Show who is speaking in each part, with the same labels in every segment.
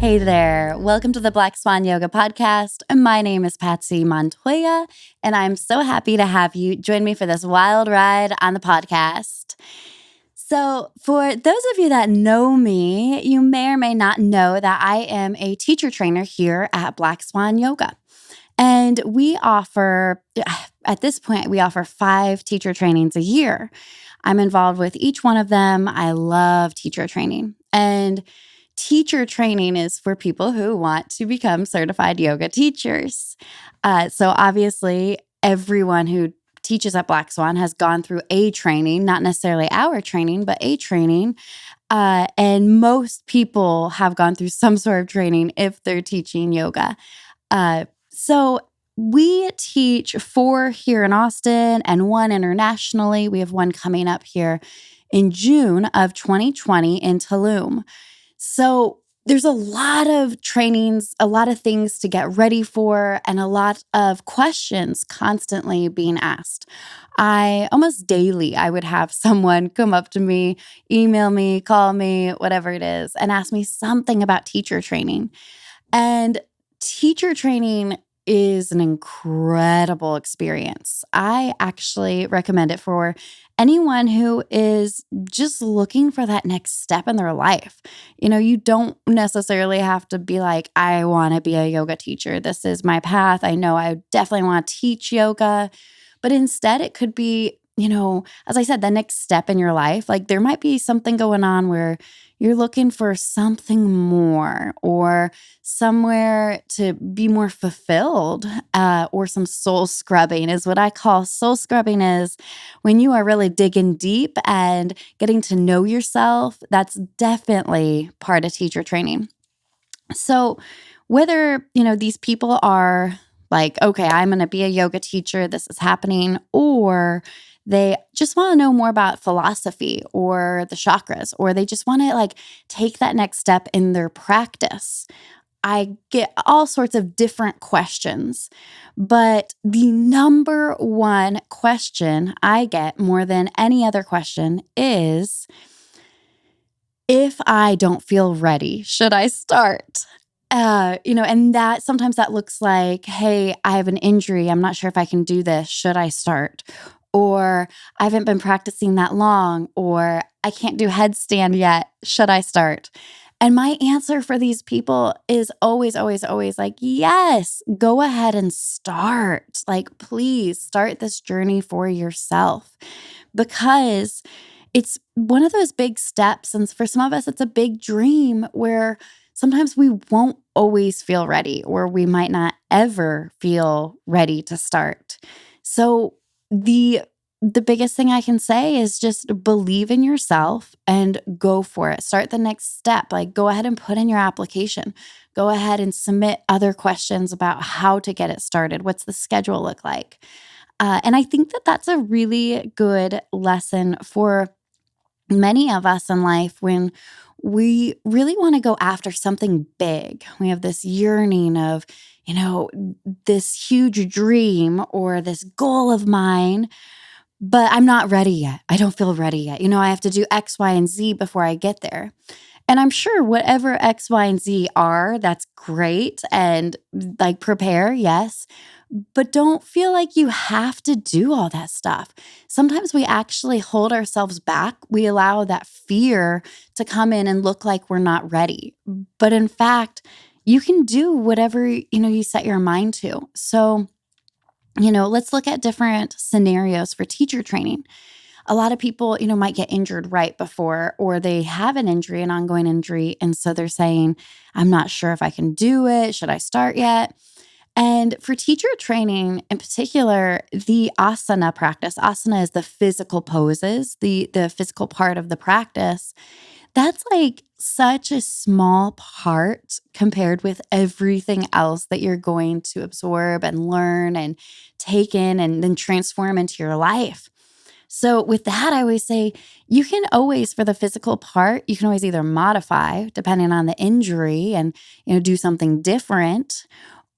Speaker 1: Hey there. Welcome to the Black Swan Yoga Podcast. My name is Patsy Montoya, and I'm so happy to have you join me for this wild ride on the podcast. So, for those of you that know me, you may or may not know that I am a teacher trainer here at Black Swan Yoga. And we offer, at this point, we offer 5 teacher trainings a year. I'm involved with each one of them. I love teacher training. And teacher training is for people who want to become certified yoga teachers. So obviously, everyone who teaches at Black Swan has gone through a training, not necessarily our training, but a training. And most people have gone through some sort of training if they're teaching yoga. So we teach 4 here in Austin and 1 internationally. We have 1 coming up here in June of 2020 in Tulum. So there's a lot of trainings, a lot of things to get ready for, and a lot of questions constantly being asked. Almost daily, I would have someone come up to me, email me, call me, whatever it is, and ask me something about teacher training. And teacher training is an incredible experience. I actually recommend it for anyone who is just looking for that next step in their life. You don't necessarily have to be like, I want to be a yoga teacher. This is my path. I know I definitely want to teach yoga. But instead, it could be, as I said, the next step in your life. Like there might be something going on where you're looking for something more or somewhere to be more fulfilled, or some soul scrubbing is what I call soul scrubbing is when you are really digging deep and getting to know yourself. That's definitely part of teacher training. So whether, these people are like, okay, I'm going to be a yoga teacher, this is happening, or they just want to know more about philosophy or the chakras, or they just want to take that next step in their practice. I get all sorts of different questions, but the number one question I get more than any other question is, if I don't feel ready, should I start? And that sometimes that looks like, hey, I have an injury. I'm not sure if I can do this. Should I start? Or I haven't been practicing that long, or I can't do headstand yet. Should I start? And my answer for these people is always, always, always like, yes, go ahead and start. Like, please start this journey for yourself, because it's one of those big steps. And for some of us, it's a big dream where sometimes we won't always feel ready, or we might not ever feel ready to start. So the biggest thing I can say is just believe in yourself and go for it. Start the next step. Like, go ahead and put in your application. Go ahead and submit other questions about how to get it started. What's the schedule look like? And I think that that's a really good lesson for many of us in life when we really want to go after something big. We have this yearning of, this huge dream or this goal of mine, but I'm not ready yet. I don't feel ready yet. I have to do X, Y, and Z before I get there. And I'm sure whatever X, Y, and Z are, that's great. And prepare, yes. But don't feel like you have to do all that stuff. Sometimes we actually hold ourselves back. We allow that fear to come in and look like we're not ready. But in fact, you can do whatever, you set your mind to. So, let's look at different scenarios for teacher training. A lot of people, might get injured right before, or they have an injury, an ongoing injury. And so they're saying, I'm not sure if I can do it. Should I start yet? And for teacher training in particular, the asana practice, asana is the physical poses, the physical part of the practice. That's like such a small part compared with everything else that you're going to absorb and learn and take in and then transform into your life. So with that, I always say you can always, for the physical part, you can always either modify depending on the injury and, do something different.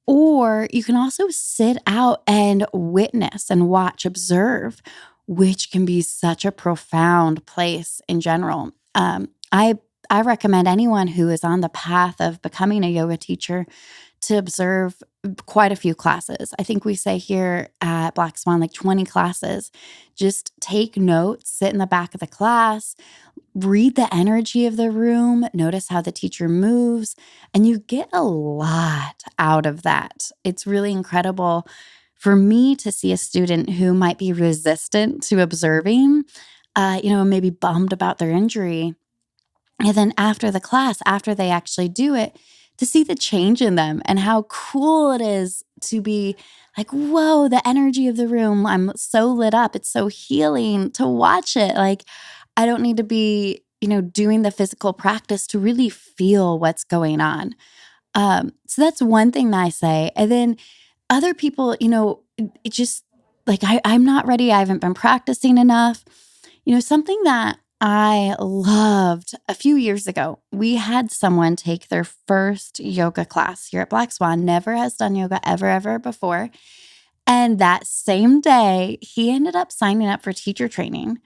Speaker 1: Or you can also sit out and witness and watch, observe, which can be such a profound place in general. I recommend anyone who is on the path of becoming a yoga teacher to observe quite a few classes. I think we say here at Black Swan, like 20 classes. Just take notes, sit in the back of the class, read the energy of the room, notice how the teacher moves, and you get a lot out of that. It's really incredible for me to see a student who might be resistant to observing, maybe bummed about their injury. And then after the class, after they actually do it, to see the change in them and how cool it is to be like, whoa, the energy of the room. I'm so lit up. It's so healing to watch it. Like, I don't need to be, doing the physical practice to really feel what's going on. So that's one thing that I say. And then other people, it just like, I'm not ready. I haven't been practicing enough. Something that I loved a few years ago, we had someone take their first yoga class here at Black Swan, never has done yoga ever before. And that same day, he ended up signing up for teacher training.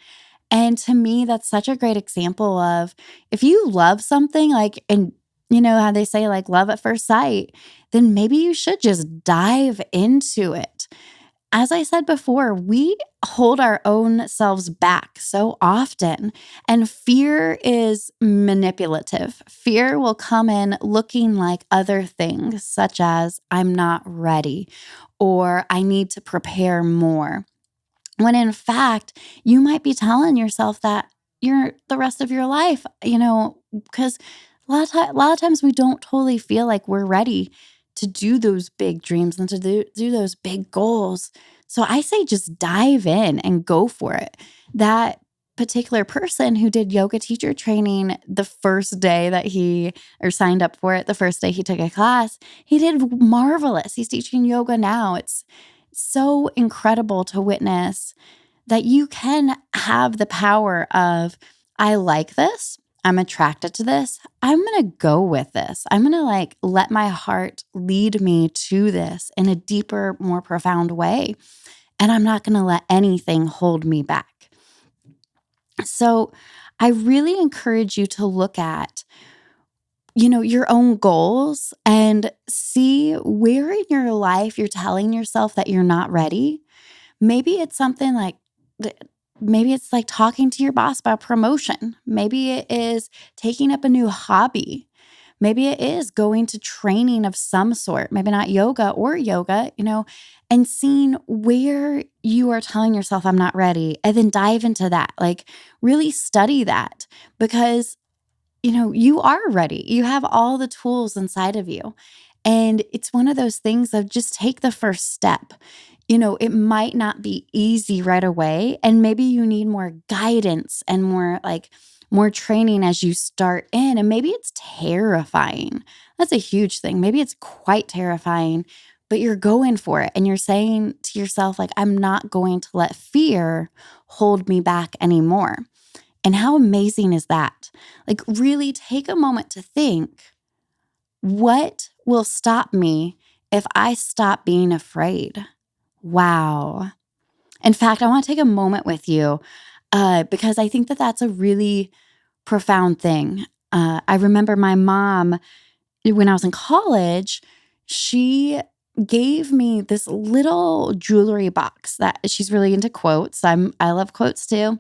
Speaker 1: And to me, that's such a great example of if you love something, like, and you know how they say, like, love at first sight, then maybe you should just dive into it. As I said before, we hold our own selves back so often, and fear is manipulative. Fear will come in looking like other things, such as I'm not ready or I need to prepare more. When in fact, you might be telling yourself that you're the rest of your life, because a lot of times we don't totally feel like we're ready to do those big dreams and to do those big goals. So I say just dive in and go for it. That particular person who did yoga teacher training the first day that he or signed up for it, the first day he took a class, he did marvelous. He's teaching yoga now. It's so incredible to witness that you can have the power of, I like this. I'm attracted to this. I'm going to go with this. I'm going to let my heart lead me to this in a deeper, more profound way. And I'm not going to let anything hold me back. So I really encourage you to look at, your own goals and see where in your life you're telling yourself that you're not ready. Maybe it's something like, maybe it's like talking to your boss about promotion. Maybe it is taking up a new hobby. Maybe it is going to training of some sort, maybe not yoga, and seeing where you are telling yourself I'm not ready, and then dive into that. Like, really study that because you are ready. You have all the tools inside of you. And it's one of those things of just take the first step. It might not be easy right away. And maybe you need more guidance and more training as you start in. And maybe it's terrifying. That's a huge thing. Maybe it's quite terrifying, but you're going for it. And you're saying to yourself, like, I'm not going to let fear hold me back anymore. And how amazing is that? Like, really take a moment to think, what will stop me if I stop being afraid? Wow. In fact, I want to take a moment with you because I think that that's a really profound thing. I remember my mom, when I was in college, she gave me this little jewelry box that she's really into quotes. I love quotes too.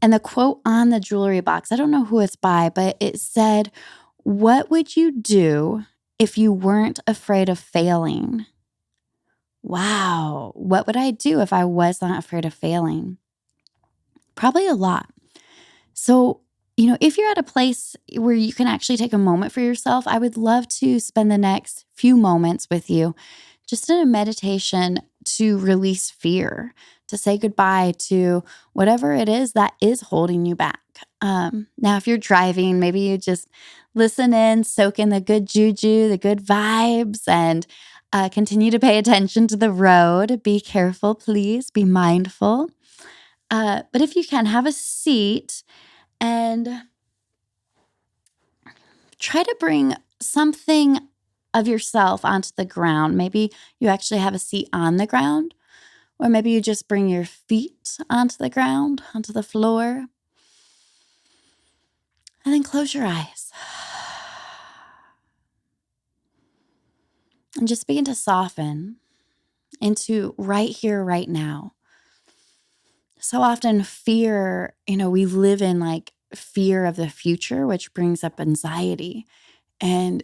Speaker 1: And the quote on the jewelry box, I don't know who it's by, but it said, "What would you do if you weren't afraid of failing?" Wow. What would I do if I was not afraid of failing? Probably a lot. So, if you're at a place where you can actually take a moment for yourself, I would love to spend the next few moments with you just in a meditation to release fear, to say goodbye to whatever it is that is holding you back. Now, if you're driving, maybe you just listen in, soak in the good juju, the good vibes, and continue to pay attention to the road. Be careful, please. Be mindful. But if you can, have a seat and try to bring something of yourself onto the ground. Maybe you actually have a seat on the ground, or maybe you just bring your feet onto the ground, onto the floor. And then close your eyes. And just begin to soften into right here, right now. So often fear, we live in like fear of the future, which brings up anxiety. And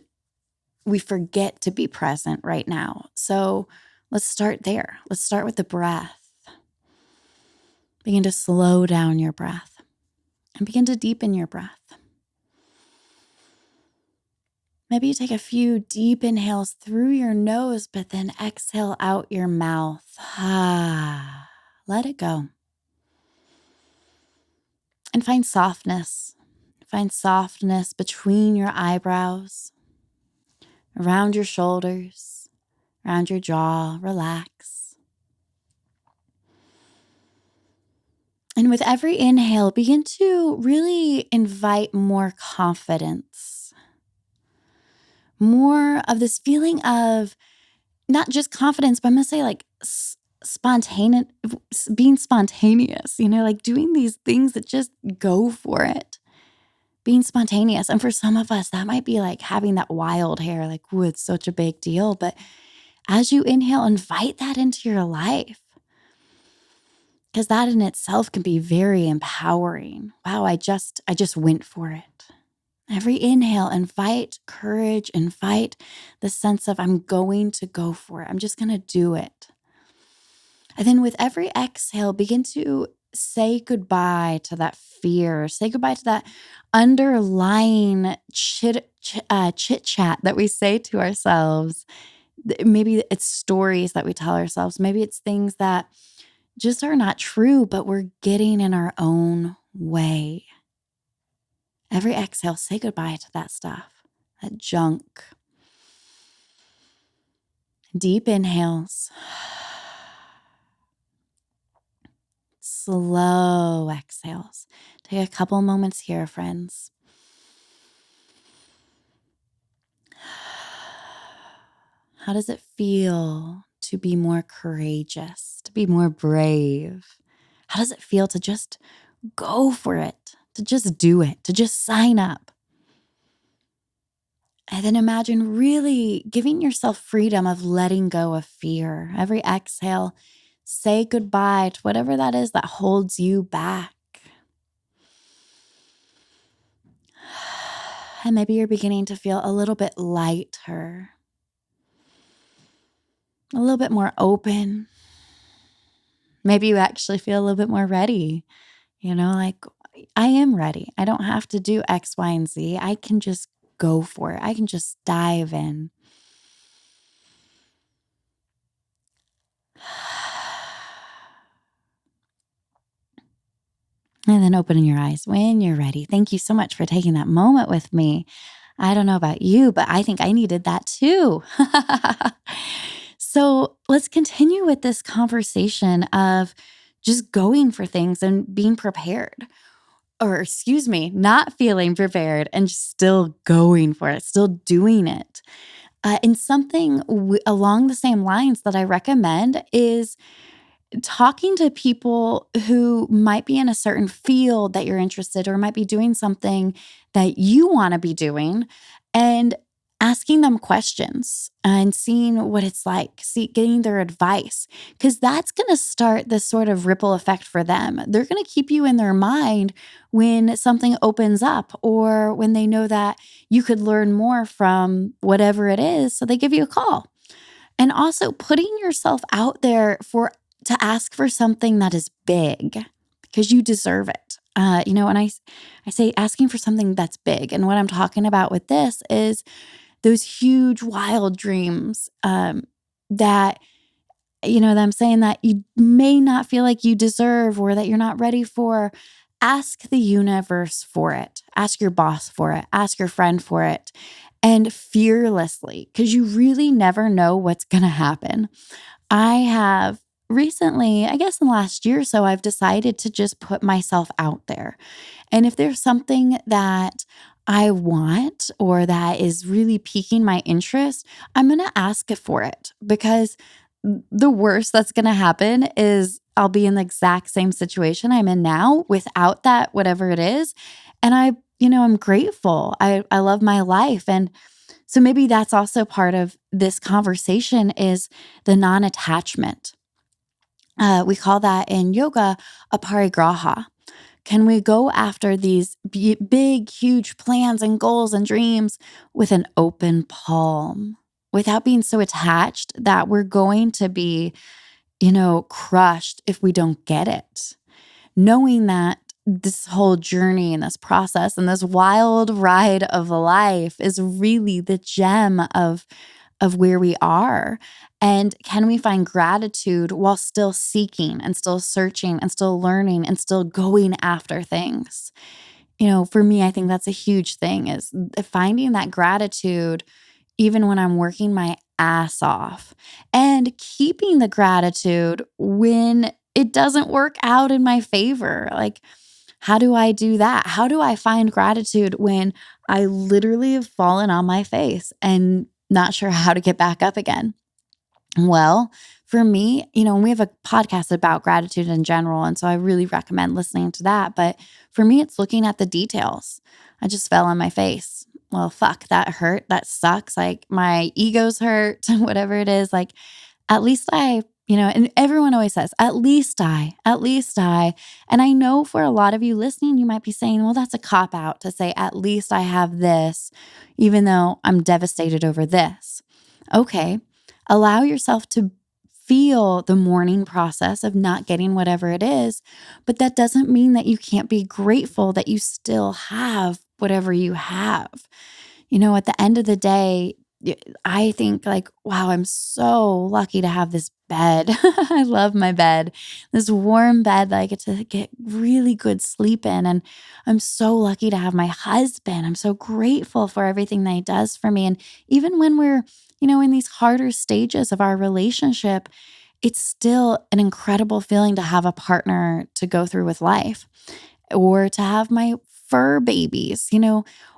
Speaker 1: we forget to be present right now. So let's start there. Let's start with the breath. Begin to slow down your breath and begin to deepen your breath. Maybe you take a few deep inhales through your nose, but then exhale out your mouth. Let it go. And find softness. Find softness between your eyebrows, around your shoulders, around your jaw. Relax. And with every inhale, begin to really invite more confidence, more of this feeling of not just confidence, but I'm going to say like spontaneous, being spontaneous, like doing these things that just go for it, being spontaneous. And for some of us, that might be like having that wild hair, like, ooh, it's such a big deal. But as you inhale, invite that into your life. Because that in itself can be very empowering. Wow, I just went for it. Every inhale, invite courage, invite the sense of I'm going to go for it. I'm just going to do it. And then with every exhale, begin to say goodbye to that fear. Say goodbye to that underlying chit-chat that we say to ourselves. Maybe it's stories that we tell ourselves. Maybe it's things that just are not true, but we're getting in our own way. Every exhale, say goodbye to that stuff, that junk. Deep inhales. Slow exhales. Take a couple moments here, friends. How does it feel to be more courageous, to be more brave? How does it feel to just go for it, to just do it, to just sign up? And then imagine really giving yourself freedom of letting go of fear. Every exhale, say goodbye to whatever that is that holds you back. And maybe you're beginning to feel a little bit lighter, a little bit more open. Maybe you actually feel a little bit more ready, like I am ready. I don't have to do X, Y, and Z. I can just go for it. I can just dive in. And then opening your eyes when you're ready. Thank you so much for taking that moment with me. I don't know about you, but I think I needed that too. So let's continue with this conversation of just going for things and being prepared. Or excuse me, not feeling prepared and just still going for it, still doing it. And something along the same lines that I recommend is talking to people who might be in a certain field that you're interested or might be doing something that you want to be doing and asking them questions and seeing what it's like, getting their advice, because that's going to start this sort of ripple effect for them. They're going to keep you in their mind when something opens up or when they know that you could learn more from whatever it is. So they give you a call. And also putting yourself out there to ask for something that is big because you deserve it. And I say asking for something that's big. And what I'm talking about with this is those huge, wild dreams that I'm saying that you may not feel like you deserve or that you're not ready for. Ask the universe for it. Ask your boss for it. Ask your friend for it. And fearlessly, because you really never know what's going to happen. I have recently, I guess in the last year or so, I've decided to just put myself out there. And if there's something that I want or that is really piquing my interest, I'm going to ask for it, because the worst that's going to happen is I'll be in the exact same situation I'm in now without that, whatever it is. And I'm grateful. I love my life. And So maybe that's also part of this conversation is the non-attachment. We call that in yoga aparigraha. Can we go after these big, huge plans and goals and dreams with an open palm without being so attached that we're going to be, crushed if we don't get it? Knowing that this whole journey and this process and this wild ride of life is really the gem of where we are. And can we find gratitude while still seeking and still searching and still learning and still going after things? For me, I think that's a huge thing is finding that gratitude even when I'm working my ass off and keeping the gratitude when it doesn't work out in my favor. Like, how do I do that? How do I find gratitude when I literally have fallen on my face and not sure how to get back up again? Well, for me, we have a podcast about gratitude in general. And so I really recommend listening to that. But for me, it's looking at the details. I just fell on my face. Well, fuck, that hurt. That sucks. Like my ego's hurt, whatever it is. Like at least and everyone always says, at least I. And I know for a lot of you listening, you might be saying, well, that's a cop out to say, at least I have this, even though I'm devastated over this. Okay. Allow yourself to feel the mourning process of not getting whatever it is, but that doesn't mean that you can't be grateful that you still have whatever you have. At the end of the day, I think like, wow, I'm so lucky to have this bed. I love my bed, this warm bed that I get to get really good sleep in. And I'm so lucky to have my husband. I'm so grateful for everything that he does for me. And even when we're, in these harder stages of our relationship, it's still an incredible feeling to have a partner to go through with life or to have my fur babies,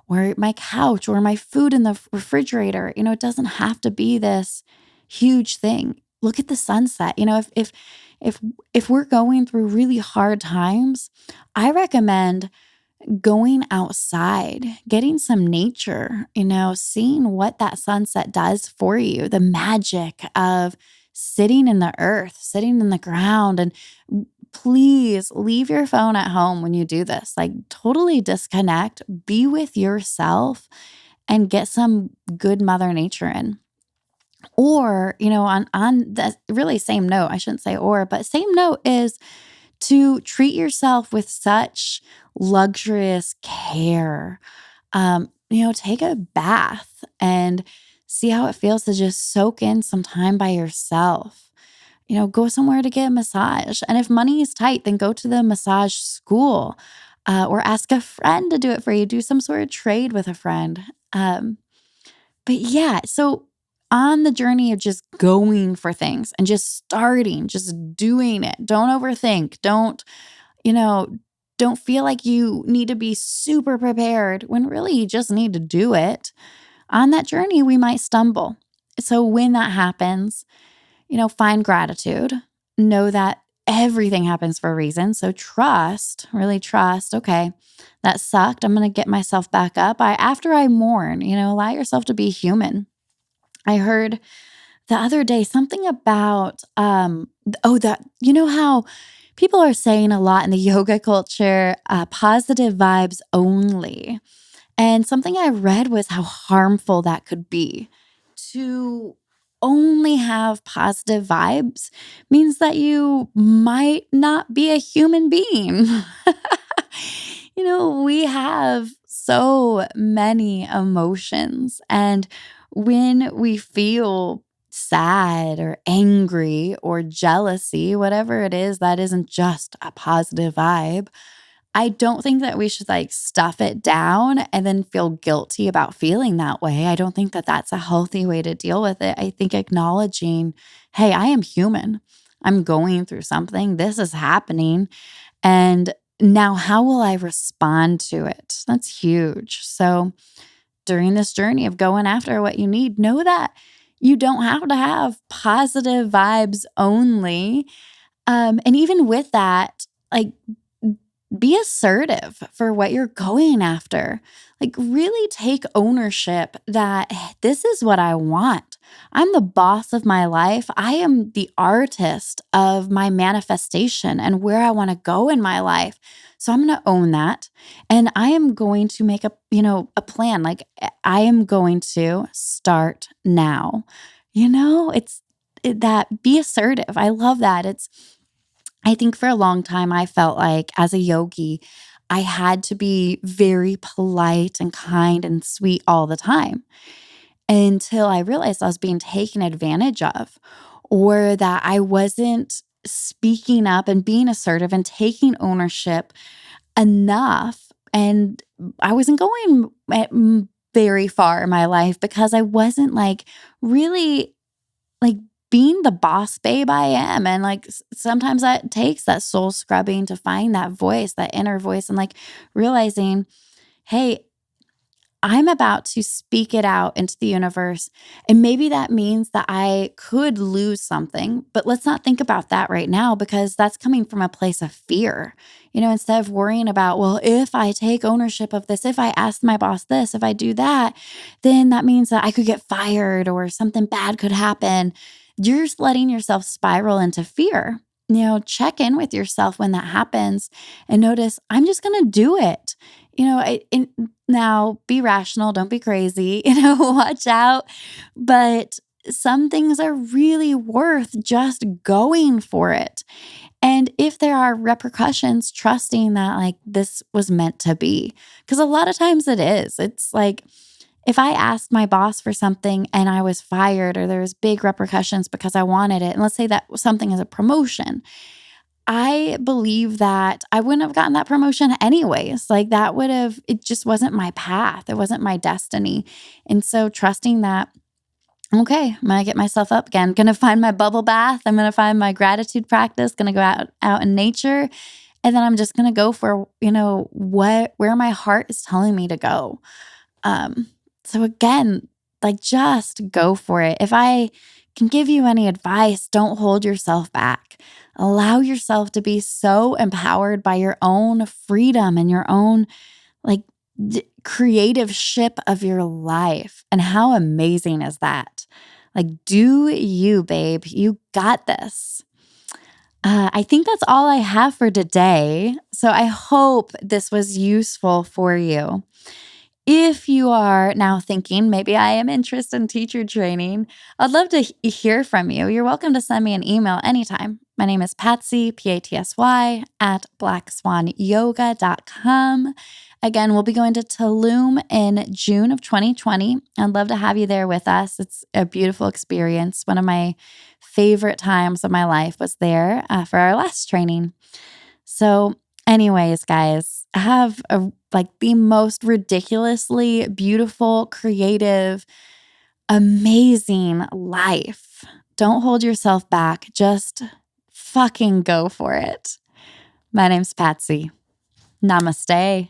Speaker 1: or my couch or my food in the refrigerator. It doesn't have to be this huge thing. Look at the sunset. If we're going through really hard times, I recommend going outside, getting some nature, seeing what that sunset does for you, the magic of sitting in the earth, sitting in the ground. And please leave your phone at home when you do this. Like totally disconnect, be with yourself and get some good mother nature in. Or, on the really same note, I shouldn't say or, but same note is to treat yourself with such luxurious care. Take a bath and see how it feels to just soak in some time by yourself. Go somewhere to get a massage. And if money is tight, then go to the massage school or ask a friend to do it for you. Do some sort of trade with a friend. But yeah, so on the journey of just going for things and just starting, just doing it. Don't overthink. Don't feel like you need to be super prepared when really you just need to do it. On that journey, we might stumble. So when that happens, find gratitude. Know that everything happens for a reason. So really trust, okay, that sucked. I'm going to get myself back up. After I mourn, allow yourself to be human. I heard the other day something about, how people are saying a lot in the yoga culture, positive vibes only. And something I read was how harmful that could be. To only have positive vibes means that you might not be a human being. We have so many emotions. And when we feel sad or angry or jealousy, whatever it is, that isn't just a positive vibe. I don't think that we should stuff it down and then feel guilty about feeling that way. I don't think that that's a healthy way to deal with it. I think acknowledging, hey, I am human. I'm going through something. This is happening. And now how will I respond to it? That's huge. So during this journey of going after what you need, know that you don't have to have positive vibes only. And even with that, be assertive for what you're going after. Like, really take ownership that this is what I want. I'm the boss of my life. I am the artist of my manifestation and where I want to go in my life. So I'm going to own that. And I am going to make a plan. Like, I am going to start now. That be assertive. I love that. I think for a long time, I felt like as a yogi, I had to be very polite and kind and sweet all the time until I realized I was being taken advantage of, or that I wasn't speaking up and being assertive and taking ownership enough. And I wasn't going very far in my life because I wasn't like really like being the boss babe I am. And like sometimes that takes that soul scrubbing to find that voice, that inner voice, and like realizing, hey, I'm about to speak it out into the universe. And maybe that means that I could lose something, but let's not think about that right now because that's coming from a place of fear. Instead of worrying about, well, if I take ownership of this, if I ask my boss this, if I do that, then that means that I could get fired or something bad could happen. You're just letting yourself spiral into fear. Check in with yourself when that happens and notice, I'm just going to do it. Now be rational, don't be crazy, watch out. But some things are really worth just going for it. And if there are repercussions, trusting that like this was meant to be. Because a lot of times it is. It's like if I asked my boss for something and I was fired or there was big repercussions because I wanted it, and let's say that something is a promotion, I believe that I wouldn't have gotten that promotion anyways. Like it just wasn't my path. It wasn't my destiny. And so trusting that, okay, I'm going to get myself up again. Going to find my bubble bath. I'm going to find my gratitude practice. Going to go out in nature. And then I'm just going to go for, where my heart is telling me to go. So again, like just go for it. If I can give you any advice, don't hold yourself back. Allow yourself to be so empowered by your own freedom and your own like creative ship of your life. And how amazing is that? Like, do you, babe? You got this. I think that's all I have for today. So I hope this was useful for you. If you are now thinking, maybe I am interested in teacher training, I'd love to hear from you. You're welcome to send me an email anytime. My name is Patsy, Patsy, at blackswanyoga.com. Again, we'll be going to Tulum in June of 2020. I'd love to have you there with us. It's a beautiful experience. One of my favorite times of my life was there for our last training. So anyways, guys, have the most ridiculously beautiful, creative, amazing life. Don't hold yourself back. Just fucking go for it. My name's Patsy. Namaste.